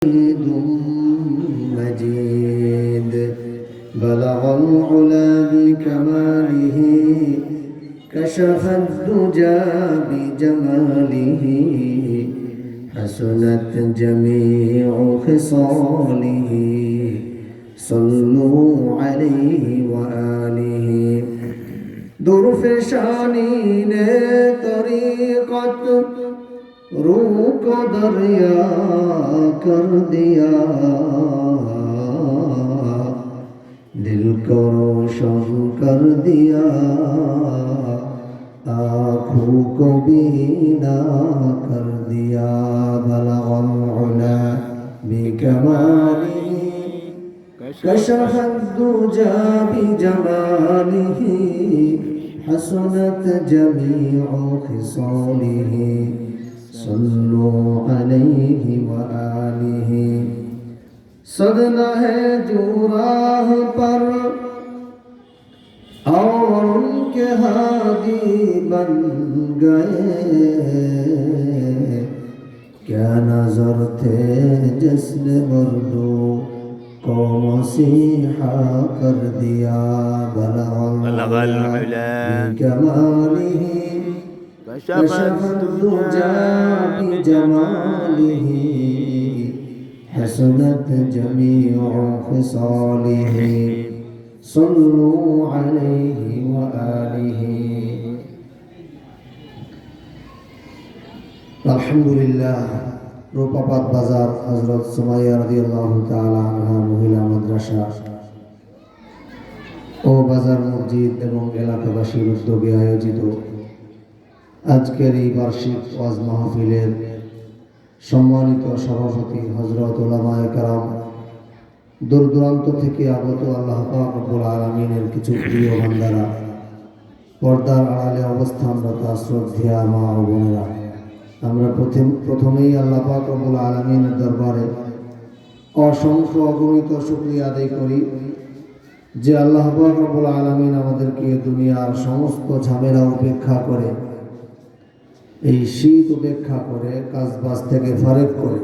حميد مجيد بلغ العلا بكماله كشف الدجى بجماله حسنت جميع خصاله صلوا عليه وآله درف شانین طریقت روح کو دریا کر دیا دل کو روشن کر دیا آنکھوں کو بینا کر دیا بلغ العلا بکماله كشف الدجى بجماله حسنت جميع خصاله صلوا عليه وآله صدنا ہے جو راہ پر اور ان کے ہادی بن گئے کیا نظر تھے جس نے مردوں کو مسیحا کر دیا بلغ العلا بکماله كشف الدجى بجماله حسنت جميع خصاله صلوا عليه وآله الحمد لله রূপাপাত বাজার হযরত সুমাইয়া রাদিয়াল্লাহু তাআলা আনহা মহিলা মাদ্রাসা ও বাজার মসজিদ এবং এলাকাবাসীর উদ্যোগে আয়োজিত আজকের এই বার্ষিক ওয়াজ মাহফিলের সম্মানিত সভাপতি হযরত উলামায়ে কেরাম, দূর দূরান্ত থেকে আগত আল্লাহ পাক রব্বুল আলামিনের কিছু প্রিয় বান্দারা, পর্দার আড়ালে অবস্থানরত শ্রদ্ধেয়া মা ও বোনেরা, আমরা প্রথমেই আল্লাহ পাক রব্বুল আলামিনের দরবারে অসংখ্য অগণিত শুকরিয়া আদায় করি যে আল্লাহ পাক রব্বুল আলামিন আমাদেরকে দুনিয়ার সমস্ত ঝামেলা উপেক্ষা করে, এই শীত উপেক্ষা করে, কাজবাজ থেকে ফারেক করে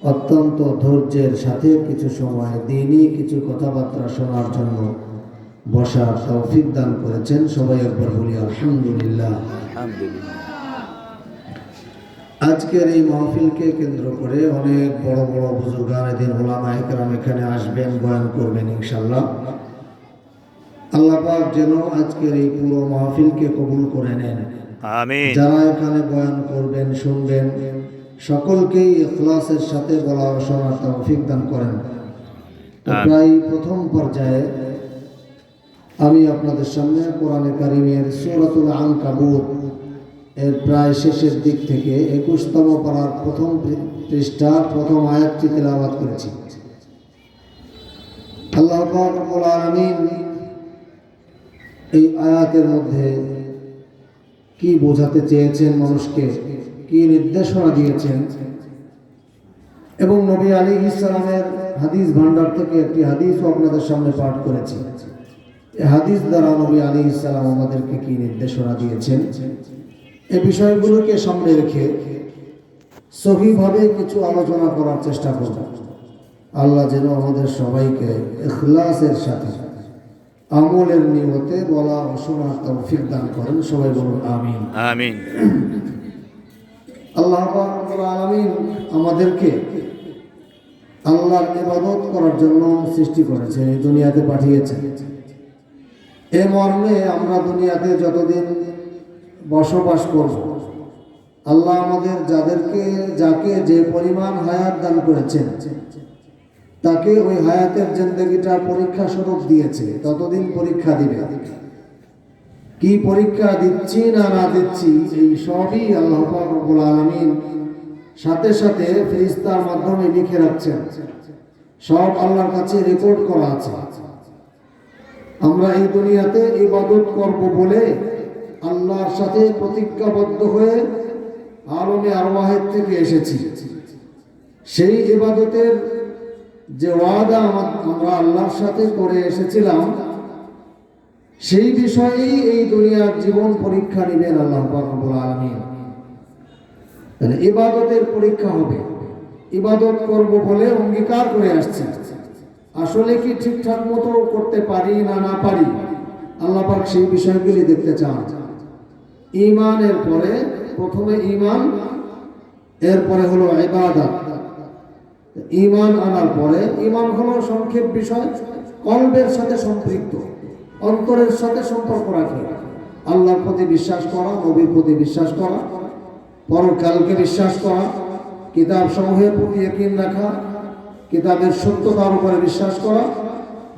অত্যন্ত ধৈর্যের সাথে কিছু সময় দিনই কিছু কথাবার্তা শোনার জন্য বসার তৌফিক দান করেছেন। সবাই একবার বলি আলহামদুলিল্লাহ। আজকের এই মাহফিলকে কেন্দ্র করে অনেক বড় বড় বুজুর্গানে দিন উলামায়ে কেরাম এখানে আসবেন, বয়ান করবেন ইনশাআল্লাহ। আল্লাহ পাক যেন আজকের এই পুরো মাহফিলকে কবুল করে নেন, আমিন। যারা এখানে বয়ান করবেন, শুনবেন, সকলকেই ইখলাসের সাথে বলা ও শোনার তৌফিক দান করেন। প্রায় প্রথম পর্যায়ে আমি আপনাদের সামনে কোরআনে কারিমের সূরাতুল আনকাবুত এর প্রায় শেষের দিক থেকে 21তম পারার প্রথম পৃষ্ঠা প্রথম আয়াতটি তেলাওয়াত করেছি। আল্লাহ পাক রব্বুল আলামিন এই আয়াতের মধ্যে কি বোঝাতে চেয়েছেন, মানুষকে কি নির্দেশনা দিয়েছেন, এবং নবী আলাইহিস সালামের হাদিস ভান্ডার থেকে একটি হাদিসও আপনাদের সামনে পাঠ করেছি। এই হাদিস দ্বারা নবী আলাইহিস সালাম আমাদেরকে কি নির্দেশনা দিয়েছেন, এই বিষয়গুলোকে সামনে রেখে সহিভাবে কিছু আলোচনা করার চেষ্টা করব। আল্লাহ যেন আমাদের সবাইকে ইখলাসের সাথে আমলের নিয়তে বলা ও শোনার তৌফিক দান করেন। সবাই বলুন আমিন, আমিন। আল্লাহ পাক রব্বুল আলামিন আমাদেরকে আল্লাহর ইবাদত করার জন্য সৃষ্টি করেছেন, এই দুনিয়াতে পাঠিয়েছেন। এ মর্মে আমরা দুনিয়াতে যতদিন বসবাস করব, আল্লাহ আমাদের যাকে যে পরিমাণ হায়াত দান করেছেন তাকে ওই হায়াতের জিন্দেগিটা পরীক্ষা স্বরূপ দিয়েছে, ততদিন পরীক্ষা দিবে। কি পরীক্ষা দিচ্ছি না দিচ্ছি এই সবই আল্লাহ পাক রব্বুল আলামিন সাথে সাথে ফেরেশতার মাধ্যমে লিখে রাখছেন, সব আল্লাহর কাছে রেকর্ড করা আছে। আমরা এই দুনিয়াতে ইবাদত করব বলে আল্লাহর সাথে প্রতিজ্ঞাবদ্ধ হয়ে আলমে আরওয়াহের থেকে এসেছি। সেই ইবাদতের যে ওয়াদা আমরা আল্লাহর সাথে করে এসেছিলাম, সেই বিষয়েই এই দুনিয়ার জীবন পরীক্ষা নেবেন আল্লাহ পাক রব্বুল আলামিন। তাহলে ইবাদতের পরীক্ষা হবে, ইবাদত করব বলে অঙ্গীকার করে আসছি, আসলে কি ঠিকঠাক মতো করতে পারি না না পারি, আল্লাহ পাক সেই বিষয়গুলি দেখতে চান। ঈমানের পরে প্রথমে ঈমান, এরপরে হলো ইবাদত। ঈমান আনার পরে, ঈমান হলো সংক্ষেপ বিষয়, কলবের সাথে সম্পৃক্ত, অন্তরের সাথে সম্পর্ক রাখে। আল্লাহর প্রতি বিশ্বাস করা, নবীর প্রতি বিশ্বাস করা, পরকালকে বিশ্বাস করা, কিতাব সমূহের প্রতি ইয়াকিন রাখা, কিতাবের সত্যতার উপরে বিশ্বাস করা,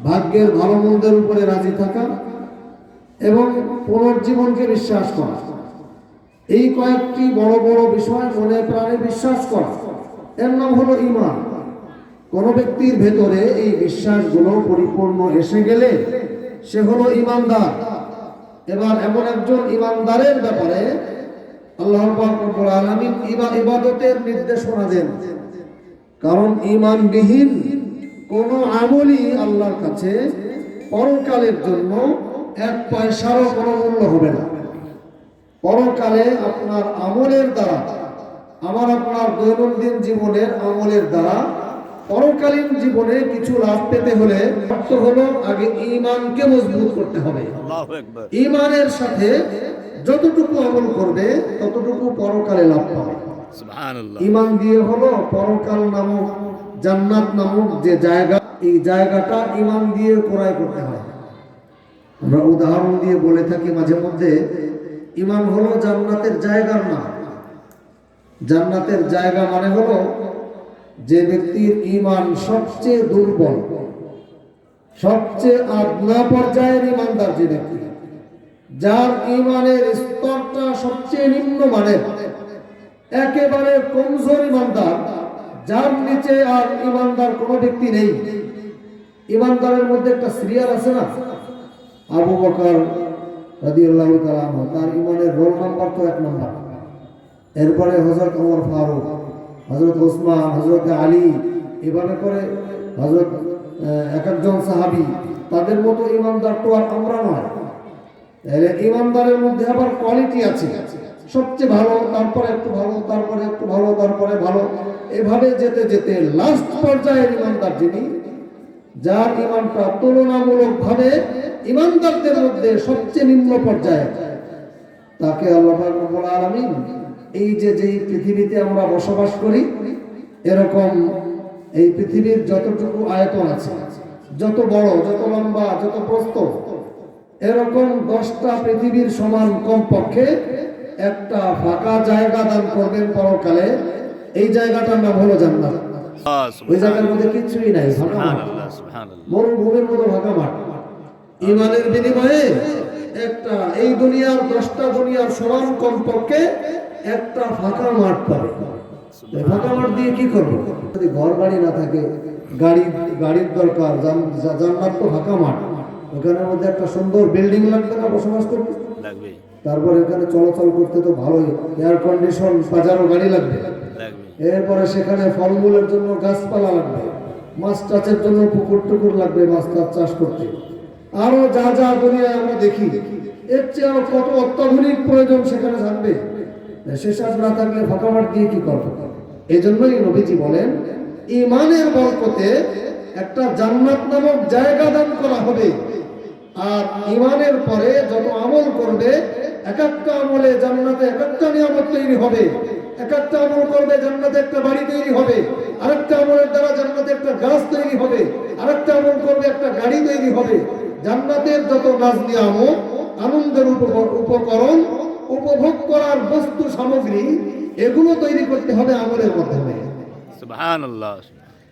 ভাগ্যের ভালো মন্দের উপরে রাজি থাকা এবং পুনর্জীবনকে বিশ্বাস করা। এই কয়েকটি বড় বড় বিষয় মনে প্রাণে বিশ্বাস করা, এর নাম হলো ঈমান। কোন ব্যক্তির ভেতরে এই বিশ্বাসগুলো পরিপূর্ণ এসে গেলে সে হলো ঈমানদার। এবার এমন একজন ঈমানদারের ব্যাপারে আল্লাহ পাক রব্বুল আলামিন ইবাদতের নির্দেশনা দেন, কারণ ঈমানবিহীন কোন আমলই আল্লাহর কাছে পরকালের জন্য এক পয়সারও কোনো মূল্য হবে না। পরকালে আপনার আমলের দ্বারা, আমার আপনার দৈনন্দিন জীবনের আমলের দ্বারা পরকালীন জীবনে কিছু লাভ পেতে হলে অর্থ হলো আগে ঈমানকে মজবুত করতে হবে। ঈমানের সাথে যতটুকু আমল করবে ততটুকু পরকালে লাভ পাবে। ঈমান দিয়ে হলো পরকাল নামক, জান্নাত নামক যে জায়গা, এই জায়গাটা ঈমান দিয়ে ক্রয় করতে হয়। আমরা উদাহরণ দিয়ে বলে থাকি মাঝে মধ্যে, ঈমান হলো জান্নাতের জায়গার নাম। জান্নাতের জায়গা মানে হলো যে ব্যক্তির ঈমান সবচেয়ে দুর্বল, সবচেয়ে আদনা পর্যায়ের ঈমানদার যে ব্যক্তি, যার ঈমানের স্তরটা সবচেয়ে নিম্ন মানের, একেবারে কমজোর ঈমানদার, যার নিচে আর ঈমানদার কোনো ব্যক্তি নেই। ঈমানদারের মধ্যে একটা সিরিয়াল আছে না, আবু বকর রাদিয়াল্লাহু তাআলা আনহু, তার ঈমানের রোল নাম্বার তো 1 নম্বর। এরপরে হযরত ওমর ফারুক, হযরত ওসমান, হযরত আলী, এভাবে করে হযরত এক একজন সাহাবী, তাদের মতো ঈমানদার তো আর আমরা নয়। তাহলে ঈমানদারের মধ্যে আবার কোয়ালিটি আছে, সবচেয়ে ভালো, তারপরে একটু ভালো, তারপরে একটু ভালো, তারপরে ভালো, এভাবে যেতে যেতে লাস্ট পর্যায়ের ঈমানদার যিনি, যার ঈমানটা তুলনামূলকভাবে ঈমানদারদের মধ্যে সবচেয়ে নিম্ন পর্যায়ে, তাকে আল্লাহ পাক রব্বুল আলামিন এই যে যেই পৃথিবীতে আমরা বসবাস করি, এরকম এই পৃথিবীর যতটুকু আয়তন আছে, যত বড়, যত লম্বা, যত প্রস্থ, এরকম 10টা পৃথিবীর সমান কমপক্ষে একটা ফাঁকা জায়গা দান করবেন পরকালে। এই জায়গাটার নাম হলো জান্নাত। ওই জায়গার মধ্যে কিছুই নাই, ফাঁকা মাঠ, মরুভূমির মতো ফাঁকা মাঠ। ঈমানের বিনিময়ে একটা, এই দুনিয়ার 10টা দুনিয়ার সমান কমপক্ষে একটা ফাঁকা মাঠ পাবে। ফাঁকা মাঠ দিয়ে কি করবো? যদি ঘর বাড়ি না থাকে, গাড়ির দরকার, জান্নাত তো ফাঁকা মাঠ, ওখানের মধ্যে একটা সুন্দর বিল্ডিং লাগবে না বসবাস করতে? লাগবে। তারপর এখানে চলাচল করতে তো ভালোই এয়ার কন্ডিশন, বাজারও গাড়ি লাগবে। এরপরে সেখানে ফলমূলের জন্য গাছপালা লাগবে, মাছ চাষের জন্য পুকুর টুকুর লাগবে মাছ চাষ করতে, আরো যা যা দুনিয়ায় আমরা দেখি, এর চেয়ে আরো কত অত্যাধুনিক প্রয়োজন সেখানে থাকবে। শেষাজ না থাকলে ফাঁকা মাঠ দিয়ে কি করবো? এই জন্যই নবীজি বলেন, ঈমানের বরকতে একটা জান্নাত নামক জায়গা দান করা হবে। আর ঈমানের পরে যত আমল করবে, এক একটা আমলে জান্নাতে এক একটা নিয়ামত তৈরি হবে। এক একটা আমল করবে জান্নাতে একটা বাড়ি তৈরি হবে, আরেকটা আমলের দ্বারা জান্নাতে একটা গাছ তৈরি হবে, আরেকটা আমল করবে একটা গাড়ি তৈরি হবে। জান্নাতের যত নাজ নিয়ামত, আনন্দের উপকরণ, উপভোগ করার বস্তু সামগ্রী, এগুলো তৈরি করতে হবে আমলের মাধ্যমে। সুবহানাল্লাহ।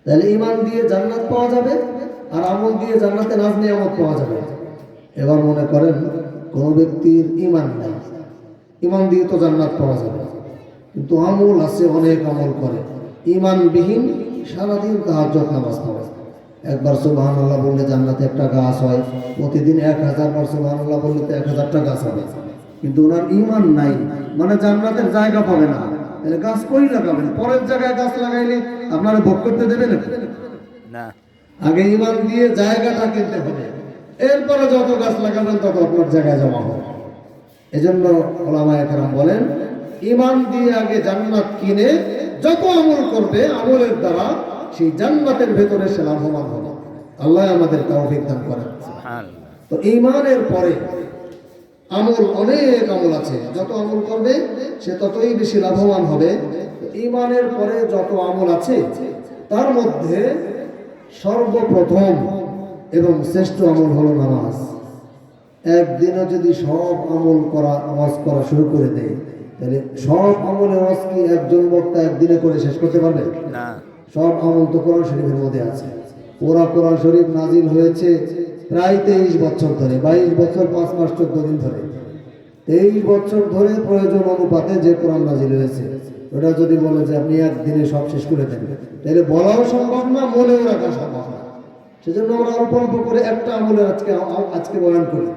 তাহলে ঈমান দিয়ে জান্নাত পাওয়া যাবে, আর আমল দিয়ে জান্নাতে নাজ নিয়ামত পাওয়া যাবে। এবার মনে করেন কোন ব্যক্তির ঈমান নাই, ঈমান দিয়ে তো জান্নাত পাওয়া যাবে, কিন্তু আমল আছে, অনেক আমল করে, ঈমানবিহীন সারাদিন তাহাজ্জুদ নামাজ পড়ে, একবার সুবহানাল্লাহ বললে জান্নাতে একটা গাছ হয়, প্রতিদিন 1000 বার সুবহানাল্লাহ বললে তো 1000টা গাছ হবে, কিন্তু ওনার ঈমান নাই, মানে জান্নাতের জায়গা পাবে না। তাহলে গাছ কই লাগাবেন? পরের জায়গায় গাছ লাগাইলে আপনারা ভোগ করতে দেবেন না? আগে ঈমান দিয়ে জায়গাটা কিনতে হবে, এরপরে যত গাছ লাগাবেন তত আপনার জায়গায় জমা হবে। এজন্য উলামায়ে কেরাম বলেন, ঈমান দিয়ে আগে জান্নাত কিনে যত আমল করবে, আমলের দ্বারা সেই জান্নাতের ভেতরে সে লাভবান হবে। আল্লাহ আমাদের তৌফিক দান করেন। তো ঈমানের পরে আমল, অনেক আমল আছে, যত আমল করবে সে ততই বেশি লাভবান হবে। ঈমানের পরে যত আমল আছে তার মধ্যে সর্বপ্রথম এবং শ্রেষ্ঠ আমল হলো নামাজ। একদিনে যদি সব আমল করা, ওয়াজ করা শুরু করে দেয়, তাহলে সব আমলের ওয়াজ কি একজন বক্তা একদিনে করে শেষ করতে পারবে না? সব আমল তো কোরআন শরীফের মধ্যে আছে। পুরা কোরআন শরীফ নাজিল হয়েছে প্রায় 23 বছর ধরে, 22 বছর 5 মাস 14 দিন ধরে, 23 বছর ধরে প্রয়োজন অনুপাতে যে কোরআন নাজিল হয়েছে, ওটা যদি বলে যে আপনি একদিনে সব শেষ করে দেন, তাহলে বলাও সম্ভব না, মনেও রাখা সম্ভব না। সেজন্য আমরা অল্প অল্প করে একটা আমলের আজকে বয়ান করি।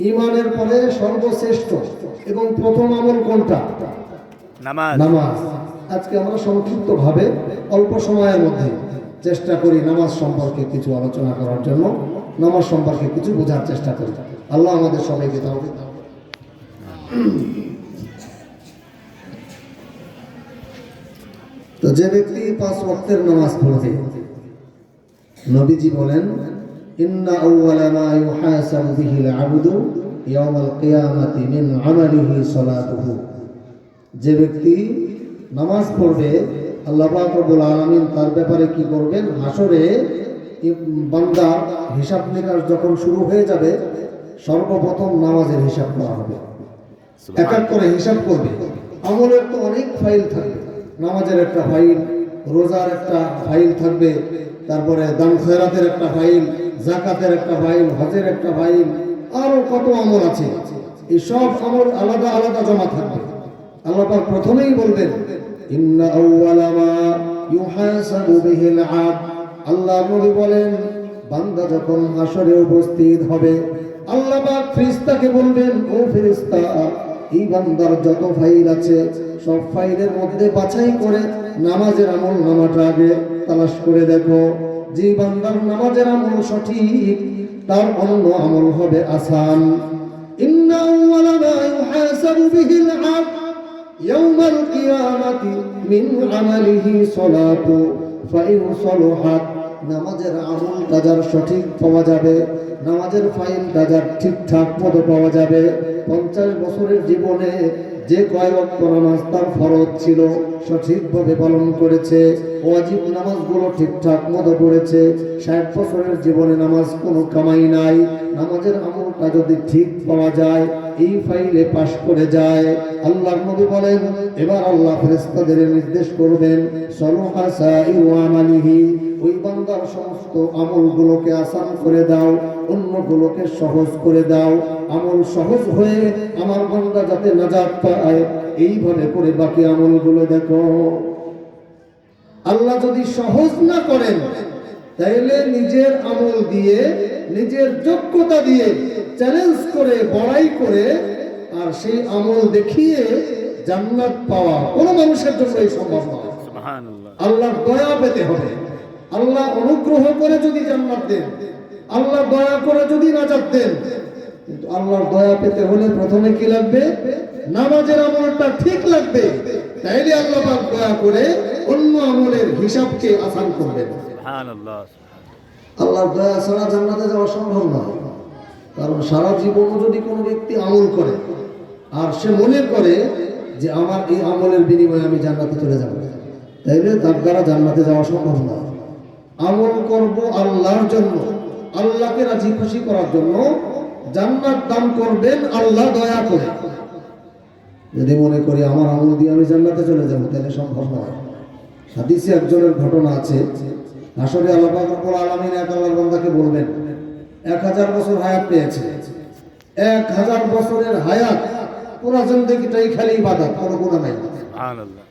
ঈমানের পরে সর্বশ্রেষ্ঠ এবং প্রথম আমল কোনটা? নামাজ। আজকে আমরা সংক্ষিপ্ত ভাবে অল্প সময়ের মধ্যে চেষ্টা করি নামাজ সম্পর্কে কিছু আলোচনা করার জন্য, নামাজ সম্পর্কে কিছু বোঝার চেষ্টা করি। আল্লাহ আমাদের সবাইকে তৌফিক দান। তো যে ব্যক্তি 5 ওয়াক্তের নামাজ পড়বে, নবীজি বলেন ইন্না আউওয়ালা মা ইউহাসাবু বিহিল আবদু ইয়াওমাল কিয়ামাতি মিন আমালিহি সালাতুহু। যে ব্যক্তি নামাজ পড়বে, আল্লাহ পাক রব্বুল আলামিন তার ব্যাপারে কি করবেন? হাসরে বান্দা হিসাব নিকাশ যখন শুরু হয়ে যাবে, সর্বপ্রথম নামাজের হিসাব করা হবে। এক এক করে হিসাব করবে। আমলের তো অনেক ফাইল থাকবে, নামাজের একটা ফাইল, রোজার একটা ফাইল থাকবে, তারপরে দান খয়রাতের একটা ফাইল, যাকাতের একটা ফাইল, হজের একটা ফাইল, আরো কত আমল আছে। এই সব আমল আলাদা আলাদা জমা থাকবে। আল্লাহ পাক প্রথমেই বলবেন ইন্না আউওয়ালা মা ইউহাসাবু বিহিল আবদ। আল্লাহ নবী বলেন বান্দা যখন হাসরে উপস্থিত হবে, আল্লাহ পাক ফেরেশতাকে বলবেন, ও ফেরেশতা, এই বান্দার যত ফাইল আছে সব ফাইলের মধ্যে বাছাই করে নামাজের আমল নামাটা আগে তালাশ করে দেখো। যে বান্দার নামাজের আমল সঠিক, তার অন্য আমল হবে আসান। ইন্না আউওয়ালা মা ইউহাসাবু বিহিল আবদ ইয়াওমাল কিয়ামাতি মিন আমালিহি সালাতু ফাইন সালাহাত। নামাজের আমলটা যার সঠিক পাওয়া যাবে, নামাজের ফাইলটা যার ঠিকঠাক মতো পাওয়া যাবে, 50 বছরের জীবনে যে কয় ওয়াক্ত নামাজ তার ফরজ ছিল সঠিকভাবে পালন করেছে, ওয়াজিব নামাজগুলো ঠিকঠাক মতো পড়েছে, 60 বছরের জীবনে নামাজ কোনো কামাই নাই, নামাজের আমলটা যদি ঠিক পাওয়া যায়, এই ফাইলে পাশ করে যায়, আল্লাহর নবী বলেন এবার আল্লাহ ফেরেশতাদের নির্দেশ করবেন সলহা সাইউ আমালিহি, ওই বান্দার সমস্ত আমলগুলোকে আসান করে দাও, অন্যগুলোকে সহজ করে দাও। আমল সহজ হয়ে আমার বান্দা যাতে নাজাত পায়, এইভাবে করে বাকি আমলগুলো দেখো। আল্লাহ যদি সহজ না করেন, তাইলে নিজের আমল দিয়ে, নিজের যোগ্যতা দিয়ে চ্যালেঞ্জ করে, বড়াই করে, আর সেই আমল দেখিয়ে জান্নাত পাওয়া কোনো মানুষের জন্যই সম্ভব নয়। সুবহানাল্লাহ। আল্লাহর দয়া পেতে হবে। আল্লাহ অনুগ্রহ করে যদি জান্নাত দেন, আল্লাহ দয়া করে যদি নাজাত দেন, কিন্তু আল্লাহর দয়া পেতে হলে প্রথমে কি লাগবে? নামাজের আমলটা ঠিক লাগবে, তাইলে আল্লাহ পাক দয়া করে অন্য আমলের হিসাবকে আসান করবেন। সুবহানাল্লাহ। আল্লাহর দয়া ছাড়া জান্নাতে যাওয়া সম্ভব নয়। কারণ সারা জীবনও যদি কোনো ব্যক্তি আমল করে আর সে মনে করে যে আমার এই আমলের বিনিময়ে আমি জান্নাতে চলে যাব, তাইলে তার দ্বারা জান্নাতে যাওয়া সম্ভব নয়। আমল করব আল্লাহর জন্য, আল্লাহকে রাজি খুশি করার জন্য, জান্নাত দান করবেন আল্লাহ দয়া করে। যদি মনে করি আমার আমল দিয়ে আমি জান্নাতে চলে যাব, তাহলে সম্ভব নয়। হাদিসে একজনের ঘটনা আছে, হাসরে আল্লাহ পাক রব্বুল আলামিন এক আল্লাহর বান্দাকে বলবেন 1000 বছর হায়াত পেয়েছে, 1000 বছরের হায়াত, পুরা জিন্দেগিটাই খালি ইবাদত, কোনো গুনাহ নাই। সুবহানাল্লাহ।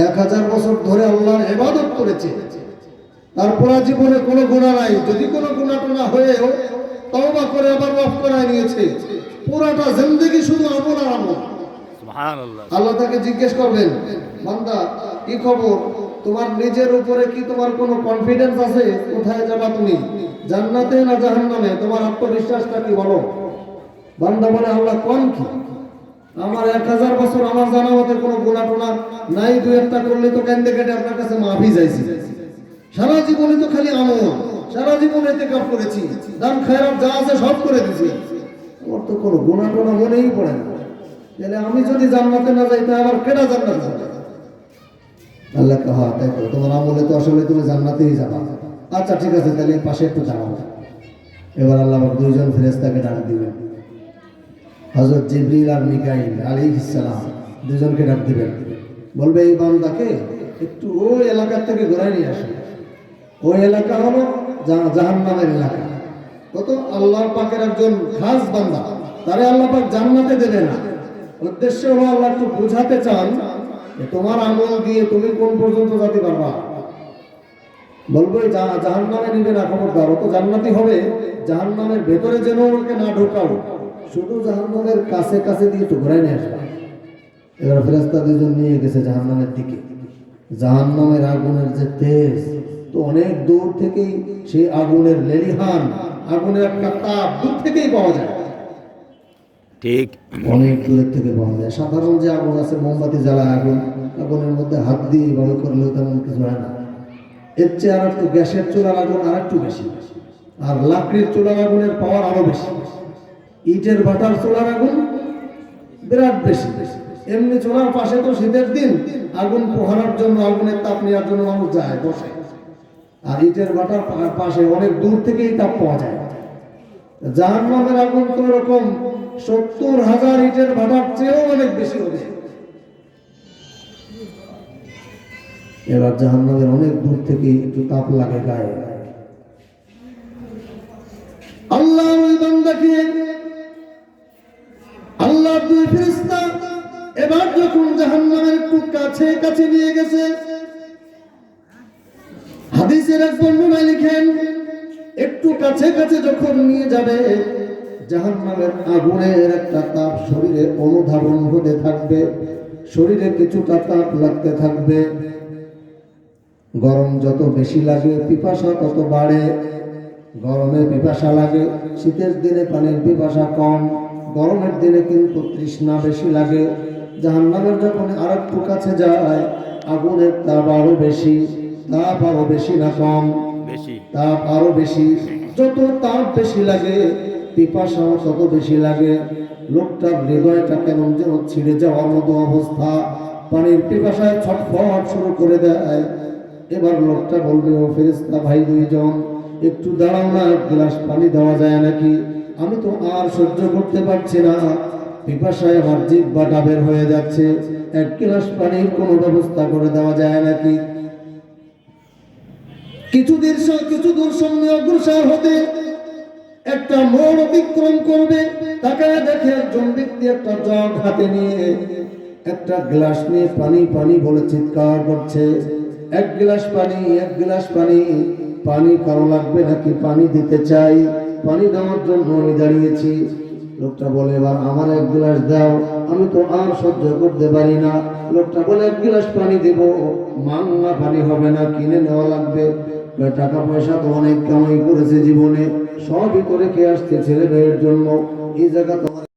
1000 বছর ধরে আল্লাহর ইবাদত করেছে, তার পুরা জীবনে কোনো গুনাহ নাই। যদি কোনো গুনাহ টোনা হয়েও তওবা করে আবার মাফ করায় নিয়েছে, পুরাটা জিন্দেগি শুধু আমল আর আমল। সুবহানাল্লাহ। আল্লাহ তাকে জিজ্ঞেস করবেন, বান্দা কি খবর, তোমার নিজের উপরে কি তোমার কোনো কনফিডেন্স আছে? কোথায় যাবা তুমি, জান্নাতে না জাহান্নামে? তোমার আত্মবিশ্বাসটা কি বলো? বান্দা বলে আল্লাহ কোন কি? আমার 1000 বছর আমার জানা মতে কোনো গুনাহ টোনা নাই, দুই একটা করলে তো কান্দে কেটে আপনার কাছে মাফি চাইছি। সারা জীবনে তো খালি আমল, সারা জীবনে ইতিকাফ করেছি, দান খায়রাত যা আছে সব করে দিয়েছি, আমার তো কোনো গুনাহ টোনা মনেই পড়ে না। তাহলে আমি যদি জান্নাতে না যাই তা আবার কেডা জান্নাতে যাবে? আল্লাহ কে হ্যাঁ তাই তো, তোমার আমলে তো আসলে তুমি জান্নাতেই যাবা। আচ্ছা ঠিক আছে, তাহলে পাশে একটু দাঁড়াও। এবার আল্লাহ দুইজন ফেরেশতাকে ডাক দিবেন, হযরত জিবরিল আর মিকাইল আলাইহিস সালাম দুজনকে ডাক দিবেন। বলবে এই বান্দাকে একটু ওই এলাকা থেকে ঘুরাই নিয়ে আসে। ওই এলাকা হলো জাহান্নামের এলাকা। কত আল্লাহ পাকের একজন খাস বান্দা, তারে আল্লাহ পাক জান্নাতে দেবে না। উদ্দেশ্য হলো আল্লাহ একটু বোঝাতে চান যে তোমার আমল দিয়ে তুমি কোন পর্যন্ত যেতে পারবা। বলবো জাহান্নামে নিবে না, খবরদার, ও তো জান্নাতি হবে, জাহান্নামের ভেতরে যেন ওকে না ঢোকাও, শুধু জাহান্নামের কাছে কাছে দিয়ে একটু ঘুরাই নিয়ে আসবা। এবার ফেরেশতা দুজন নিয়ে গেছে জাহান্নামের দিকে। জাহান্নামের আগুনের যে তেজ, তো অনেক দূর থেকেই সেই আগুনের লেলিহান, আগুনের একটা তাপ দূর থেকেই পাওয়া যায়। ঠিক, অনেক দূরের থেকে পাওয়া যায়। সাধারণ যে আগুন আছে, মোমবাতি জ্বালা আগুন, আগুনের মধ্যে হাত দিয়ে এইভাবে করলেও তেমন কিছু হয় না। এর চেয়ে আর একটু গ্যাসের চুলার আগুন আর একটু বেশি, আর লাকড়ির চুলার আগুনের পাওয়ার আরো বেশি, ইটের ভাটার চুলার আগুন বিরাট বেশি। এমনি চুলার পাশে তো শীতের দিন আগুন পোহানোর জন্য, আগুনের তাপ নেওয়ার জন্য মানুষ যায় বসে, আর ইটের ভাটার পাশে অনেক দূর থেকেই তাপ পাওয়া যায়। জাহান্নামের আগুন তো এরকম 70,000 ইটের ভাটার চেয়েও অনেক বেশি হবে। এবার জাহান্নামের অনেক দূর থেকে একটু তাপ লাগে গায়ে। আল্লাহ ওই বান্দাকে, আল্লাহ দুই ফেরেশতা এবার যখন জাহান্নামের একটু কাছে কাছে নিয়ে গেছে, হাদিসের এক বর্ণনায় লিখেন একটু কাছে কাছে যখন নিয়ে যাবে, জাহান্নামের আগুনের একটা তাপ শরীরে অনুধাবন হতে থাকবে, শরীরে কিছুটা তাপ লাগতে থাকবে। গরম যত বেশি লাগে পিপাসা তত বাড়ে। গরমে পিপাসা লাগে, শীতের দিনে পানির পিপাসা কম, গরমের দিনে কিন্তু তৃষ্ণা বেশি লাগে। জাহান্নামের যখন আরেকটু কাছে যায়, আগুনের তাপ আরো বেশি, তাপ আরো বেশি না কম, বেশি তাপ আরো বেশি। যত তাপ বেশি লাগে পিপাসাও তত বেশি লাগে। লোকটার হৃদয়টা কেমন যেন ছিঁড়ে যাওয়ার মতো অবস্থা, পানির পিপাসায় ছটফট শুরু করে দেয়। এবার লোকটা বলবে, ও ফেরেশতা ভাই দুইজন, একটু দাঁড়াও না, এক গ্লাস পানি দেওয়া যায় নাকি? আমি তো আর সহ্য করতে পারছি না, পিপাসায় আমার জিহ্বাটা বের হয়ে যাচ্ছে, এক গ্লাস পানির কোনো ব্যবস্থা করে দেওয়া যায় নাকি? কিছু দূর সামনে অগ্রসর হতে একটা মোড় অতিক্রম করবে, তাকায় দেখে একজন ব্যক্তি একটা জগ হাতে নিয়ে একটা গ্লাস নিয়ে পানি পানি বলে চিৎকার করছে। এক গ্লাস পানি, এক গ্লাস পানি। পানি কারো লাগবে নাকি? পানি দিতে চাই, পানি দেওয়ার জন্য আমি দাঁড়িয়েছি। লোকটা বলে, এবার আমার এক গ্লাস দাও, আমি তো আর সহ্য করতে পারি না। লোকটা বলে, এক গ্লাস পানি দেব, মাংনা পানি হবে না, কিনে নেওয়া লাগবে। টাকা পয়সা তো অনেক কামাই করেছে জীবনে, সবই করে খেয়ে আসছে ছেলে মেয়ের জন্য, এই জায়গা তোমার